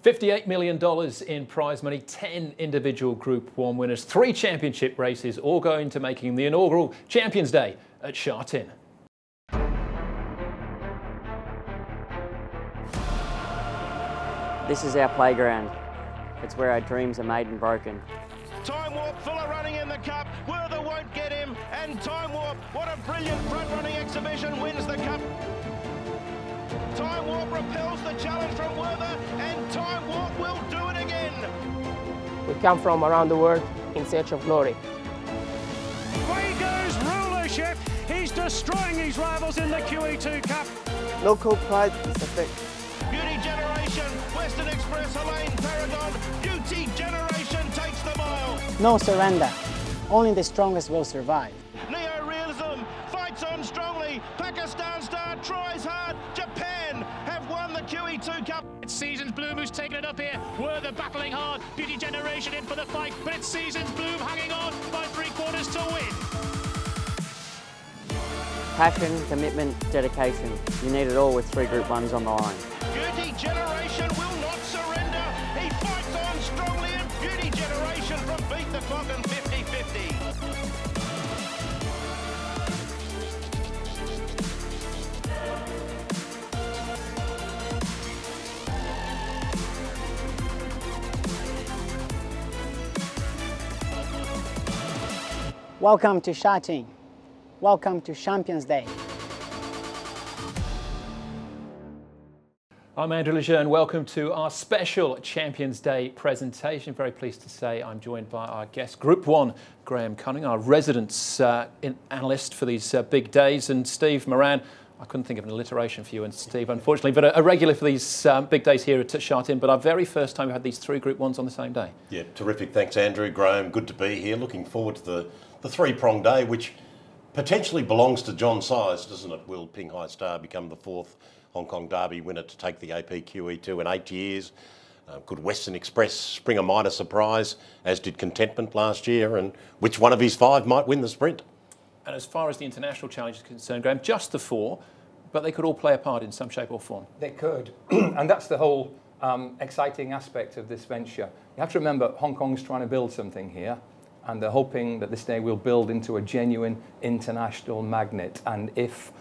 $58 million in prize money, 10 individual Group 1 winners, 3 championship races, all going to making the inaugural Champions Day at Sha Tin. This is our playground. It's where our dreams are made and broken. Time Warp, Fuller running in the cup. Werther won't get him. And Time Warp, what a brilliant front-running exhibition, wins the cup. Time Warp repels the challenge from Werther, and Time Warp will do it again. We come from around the world in search of glory. Away goes Rulership. He's destroying his rivals in the QE2 Cup. Local pride is a thing. Beauty Generation, Western Express, Helene Paragon. Beauty Generation takes the mile. No surrender. Only the strongest will survive. Neo-realism fights on strongly. Pakistan Star tries hard. Japan have won the QE2 Cup. It's Seasons Bloom who's taken it up here. Werther battling hard. Beauty Generation in for the fight, but it's Seasons Bloom hanging on by 3/4 to win. Passion, commitment, dedication. You need it all with 3 Group 1s on the line. Beauty Generation will not surrender. He fights on strongly, and Beauty Generation from Beat the Clock and 50-50. Welcome to Sha Tin. Welcome to Champions Day. I'm Andrew Le Jeune. Welcome to our special Champions Day presentation. Very pleased to say I'm joined by our guest, Group 1, Graham Cunningham, our resident analyst for these big days, and Steve Moran. I couldn't think of an alliteration for you and Steve, unfortunately, but a regular for these big days here at Sha Tin. But our very first time we had these 3 Group 1s on the same day. Yeah, terrific. Thanks, Andrew. Graham, good to be here. Looking forward to the 3-prong day, which potentially belongs to John Size, doesn't it? Will Ping Hai Star become the 4th Hong Kong Derby winner to take the AP QE2 in 8 years? Could Western Express spring a minor surprise, as did Contentment last year? And which one of his 5 might win the sprint? And as far as the international challenge is concerned, Graham, just the 4, but they could all play a part in some shape or form. They could, and that's the whole exciting aspect of this venture. You have to remember, Hong Kong's trying to build something here, and they're hoping that this day will build into a genuine international magnet. And if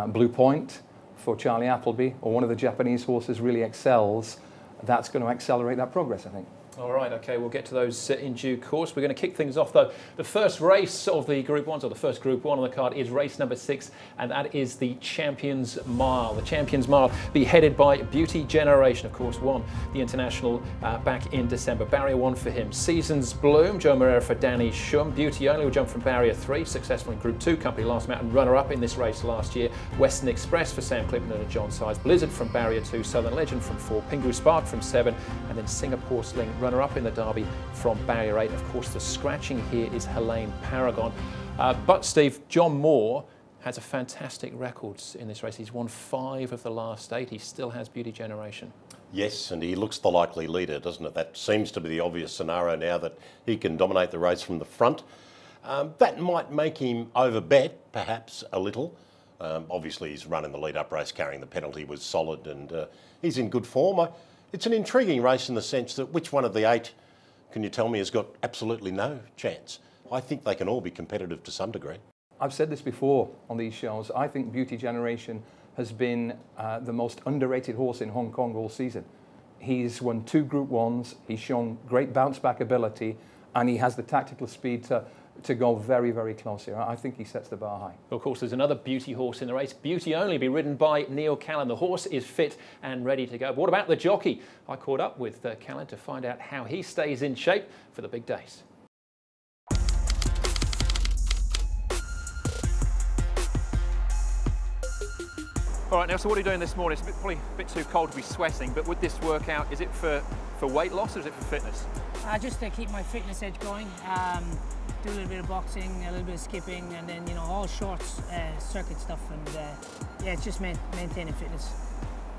Blue Point for Charlie Appleby or one of the Japanese horses really excels, that's going to accelerate that progress, I think. All right, OK, we'll get to those in due course. We're going to kick things off, though. The first race of the Group 1s, or the first Group 1 on the card, is race number 6, and that is the Champions Mile. The Champions Mile be headed by Beauty Generation, of course, won the International back in December. Barrier 1 for him. Seasons Bloom, Joe Moreira for Danny Shum. Beauty Only will jump from Barrier 3, successful in Group 2, company last mountain runner-up in this race last year. Western Express for Sam Clipton and John Size. Blizzard from Barrier 2, Southern Legend from 4, Pingu Spark from 7, and then Singapore Sling runner-up in the Derby from Barrier 8. Of course, the scratching here is Helene Paragon. But, Steve, John Moore has a fantastic record in this race. He's won 5 of the last 8. He still has Beauty Generation. Yes, and he looks the likely leader, doesn't it? That seems to be the obvious scenario now, that he can dominate the race from the front. That might make him overbet, perhaps, a little. Obviously, he's run in the lead-up race, carrying the penalty, was solid, and he's in good form. It's an intriguing race in the sense that which one of the 8, can you tell me, has got absolutely no chance? I think they can all be competitive to some degree. I've said this before on these shows. I think Beauty Generation has been the most underrated horse in Hong Kong all season. He's won 2 Group 1s, he's shown great bounce-back ability, and he has the tactical speed to go very, very close here. I think he sets the bar high. Of course, there's another Beauty horse in the race. Beauty Only, be ridden by Neil Callan. The horse is fit and ready to go. But what about the jockey? I caught up with Callan to find out how he stays in shape for the big days. All right, now, so what are you doing this morning? It's probably a bit too cold to be sweating, but would this work out, is it for weight loss or is it for fitness? Just to keep my fitness edge going. Do a little bit of boxing, a little bit of skipping, and then, you know, all short circuit stuff, and yeah, it's just maintaining fitness.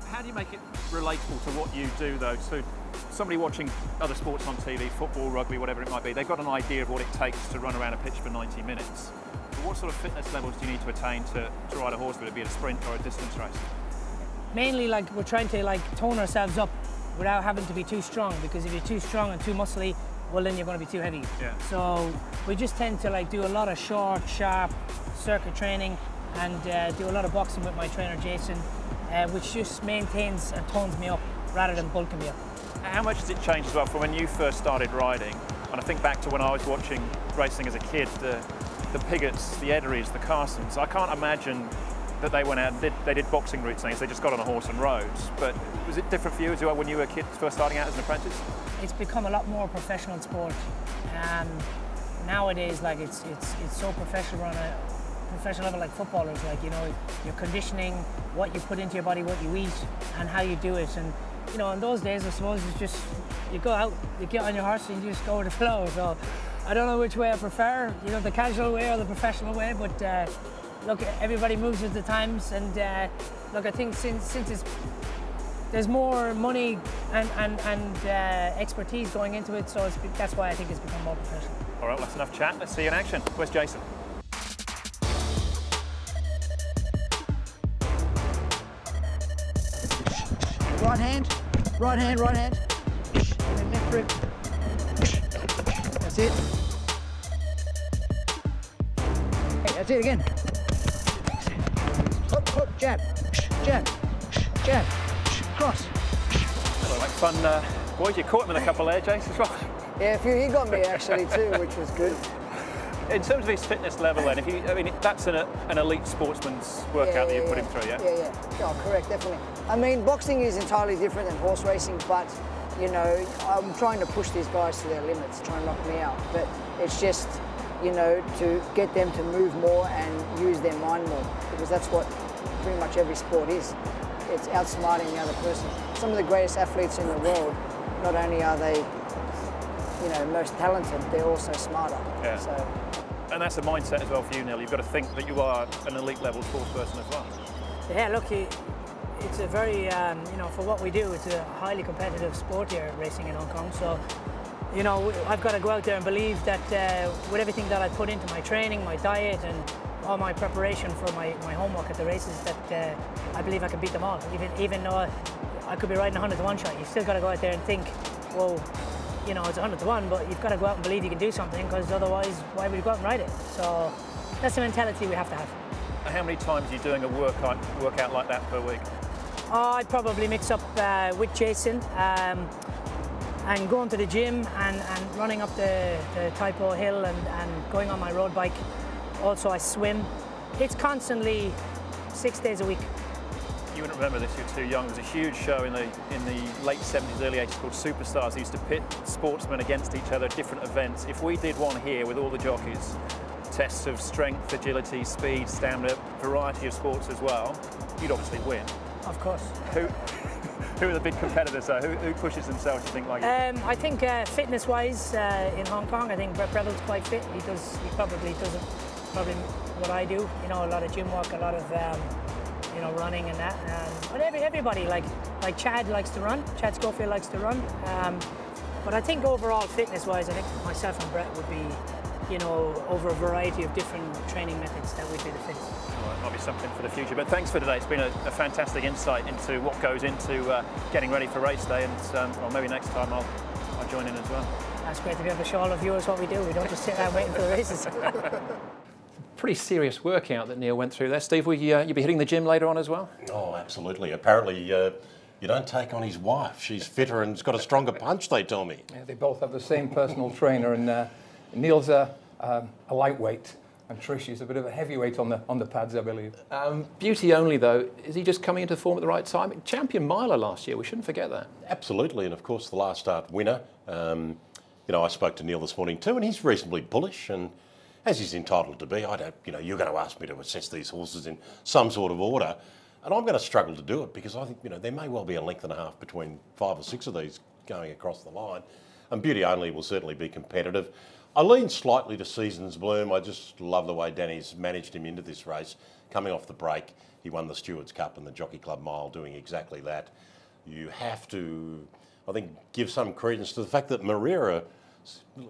How do you make it relatable to what you do, though? So somebody watching other sports on TV, football, rugby, whatever it might be, they've got an idea of what it takes to run around a pitch for 90 minutes. But what sort of fitness levels do you need to attain to ride a horse, whether it be a sprint or a distance race? Mainly, like, we're trying to, like, tone ourselves up without having to be too strong, because if you're too strong and too muscly, well then you're going to be too heavy. Yeah. So we just tend to like do a lot of short, sharp circuit training and do a lot of boxing with my trainer Jason, which just maintains and tones me up rather than bulking me up. How much has it changed as well from when you first started riding? And I think back to when I was watching racing as a kid, the Pigots, the Edderies, the Carsons. I can't imagine that they went out and did boxing routines. They just got on a horse and rode. But was it different for you as well when you were a kid first starting out as an apprentice? It's become a lot more professional sport. Nowadays, like it's so professional on a professional level, like footballers. Like, you know, your conditioning, what you put into your body, what you eat, and how you do it. And you know, in those days, I suppose it's just you go out, you get on your horse, and you just go with the flow. So I don't know which way I prefer, you know, the casual way or the professional way. But look, everybody moves with the times, and look, I think since there's more money and expertise going into it, so that's why I think it's become more professional. All right, well, that's enough chat. Let's see you in action. Where's Jason? Right hand, right hand, right hand. And then left rib. That's it. Hey, that's it again. Hook, hook, jab, jab, jab, cross. Hello, like fun, boys. You caught him in a couple there, Jason, as well. Yeah, a few he got me actually too, which was good. In terms of his fitness level, then, I mean, that's an elite sportsman's workout that you put him through, yeah? Yeah, correct, definitely. I mean, boxing is entirely different than horse racing, but, you know, I'm trying to push these guys to their limits, trying to knock me out. But it's just, you know, to get them to move more and use their mind more, because that's what pretty much every sport is. It's outsmarting the other person. Some of the greatest athletes in the world, not only are they, you know, most talented, they're also smarter. Yeah. So, and that's a mindset as well for you, Neil. You've got to think that you are an elite level sports person as well. Yeah, look, it's a very, you know, for what we do, it's a highly competitive sport here, racing in Hong Kong. So, you know, I've got to go out there and believe that with everything that I put into my training, my diet, and all my preparation for my homework at the races, that I believe I can beat them all. Even though I could be riding 100 to 1 shot, you've still got to go out there and think, well, you know, it's 100 to 1, but you've got to go out and believe you can do something, because otherwise, why would you go out and ride it? So that's the mentality we have to have. How many times are you doing a workout like that per week? Oh, I'd probably mix up with Jason and going to the gym and running up the Taipo Hill and going on my road bike. Also, I swim. It's constantly 6 days a week. You wouldn't remember this, you're too young. There was a huge show in the late 70s, early 80s called Superstars. They used to pit sportsmen against each other at different events. If we did one here with all the jockeys, tests of strength, agility, speed, stamina, variety of sports as well, you'd obviously win. Of course. Who are the big competitors though? Who pushes themselves, do you think, like you? I think fitness-wise in Hong Kong, I think Brett Breville's quite fit. He probably does what I do. You know, a lot of gym work, a lot of you know, running and that. But everybody, like Chad likes to run. Chad Schofield likes to run. But I think overall, fitness-wise, I think myself and Brett would be, you know, over a variety of different training methods, that would be the fittest. Well, it might be something for the future. But thanks for today. It's been a fantastic insight into what goes into getting ready for race day. And well, maybe next time I'll join in as well. That's great to be able to show all the viewers what we do. We don't just sit around waiting for the races. Pretty serious workout that Neil went through there. Steve, will you be hitting the gym later on as well? Oh, absolutely. Apparently, you don't take on his wife. She's fitter and has got a stronger punch, they tell me. Yeah, they both have the same personal trainer, and Neil's a lightweight, and Trish is a bit of a heavyweight on the pads, I believe. Beauty only, though. Is he just coming into form at the right time? Champion miler last year. We shouldn't forget that. Absolutely, and of course the last start winner. You know, I spoke to Neil this morning too, and he's reasonably bullish, and as he's entitled to be. I don't, you know, you're going to ask me to assess these horses in some sort of order, and I'm going to struggle to do it because I think, you know, there may well be a length and a half between 5 or 6 of these going across the line, and Beauty Only will certainly be competitive. I lean slightly to Season's Bloom. I just love the way Danny's managed him into this race. Coming off the break, he won the Stewards Cup and the Jockey Club Mile doing exactly that. You have to, I think, give some credence to the fact that Moran,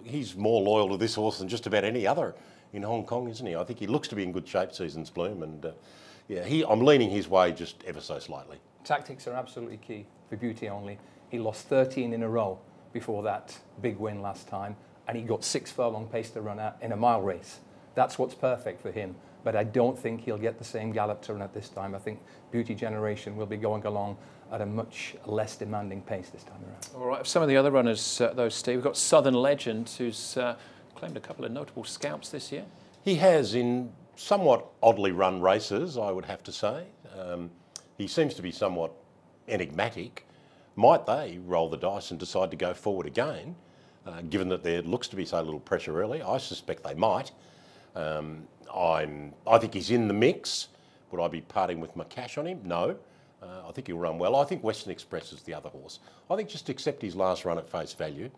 he's more loyal to this horse than just about any other in Hong Kong, isn't he? I think he looks to be in good shape, Season's Bloom, and yeah, I'm leaning his way just ever so slightly. Tactics are absolutely key for Beauty Only. He lost 13 in a row before that big win last time, and he got 6 furlong pace to run at in a mile race. That's what's perfect for him. But I don't think he'll get the same gallop to run at this time. I think Beauty Generation will be going along at a much less demanding pace this time around. All right, some of the other runners, though, Steve, we've got Southern Legend, who's claimed a couple of notable scalps this year. He has, in somewhat oddly run races, I would have to say. He seems to be somewhat enigmatic. Might they roll the dice and decide to go forward again, given that there looks to be so little pressure early? I suspect they might. I think he's in the mix. Would I be parting with my cash on him? No. I think he'll run well. I think Western Express is the other horse. I think just accept his last run at face value.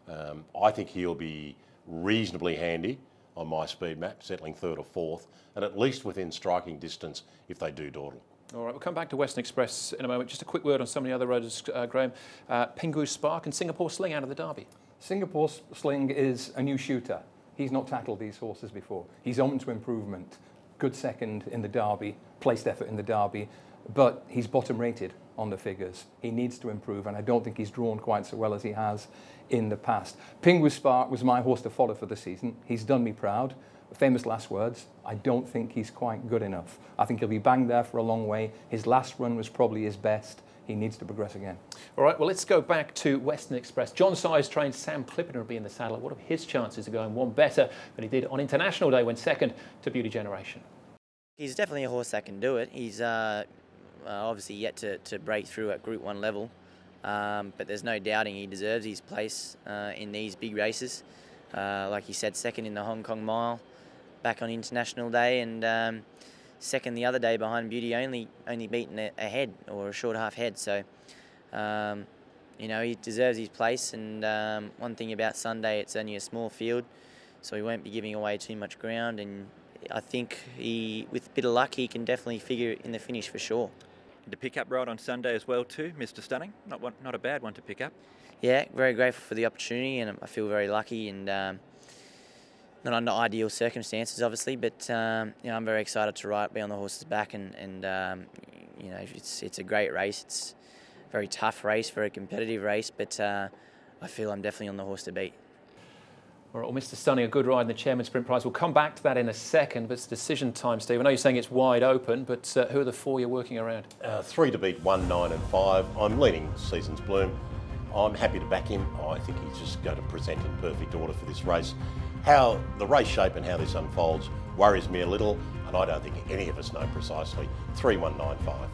I think he'll be reasonably handy on my speed map, settling 3rd or 4th, and at least within striking distance if they do dawdle. All right, we'll come back to Western Express in a moment. Just a quick word on some of the other roads, Graham. Pingu Spark and Singapore Sling out of the Derby. Singapore Sling is a new shooter. He's not tackled these horses before. He's open to improvement. Good second in the Derby, placed effort in the Derby, but he's bottom rated on the figures. He needs to improve, and I don't think he's drawn quite so well as he has in the past. Pingu Spark was my horse to follow for the season. He's done me proud. Famous last words, I don't think he's quite good enough. I think he'll be banged there for a long way. His last run was probably his best. He needs to progress again. All right, well, let's go back to Western Express. John Size trained Sam Clipperton will be in the saddle. What are his chances of going one better than he did on International Day when second to Beauty Generation? He's definitely a horse that can do it. He's obviously yet to break through at Group 1 level, but there's no doubting he deserves his place in these big races. Like he said, second in the Hong Kong Mile back on International Day, and second the other day behind Beauty, only beaten a head or a short half head. So, you know, he deserves his place. And one thing about Sunday, it's only a small field, so he won't be giving away too much ground. And I think with a bit of luck, he can definitely figure it in the finish for sure. To pick up right on Sunday as well too, Mr. Stunning. Not a bad one to pick up. Yeah, very grateful for the opportunity, and I feel very lucky, and not under ideal circumstances, obviously, but you know, I'm very excited to be on the horse's back, and you know, it's a great race. It's a very tough race, very competitive race, but I feel I'm definitely on the horse to beat. All right, well, Mr. Stunning, a good ride in the Chairman's Sprint Prize. We'll come back to that in a second, but it's decision time, Steve. I know you're saying it's wide open, but who are the 4 you're working around? 3 to beat 1, 9 and 5. I'm leaning Seasons Bloom. I'm happy to back him. I think he's just going to present in perfect order for this race. How the race shape and how this unfolds worries me a little, and I don't think any of us know precisely. 3, 1, 9, 5.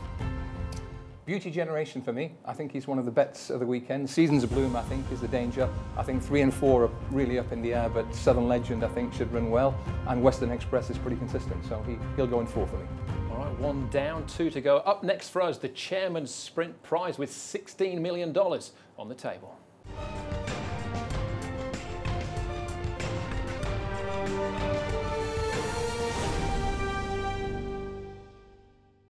Beauty Generation for me. I think he's one of the bets of the weekend. Seasons of Bloom, I think, is the danger. I think 3 and 4 are really up in the air, but Southern Legend, I think, should run well, and Western Express is pretty consistent, so he'll go in 4 for me. All right, 1 down, 2 to go. Up next for us, the Chairman's Sprint Prize with $16 million on the table.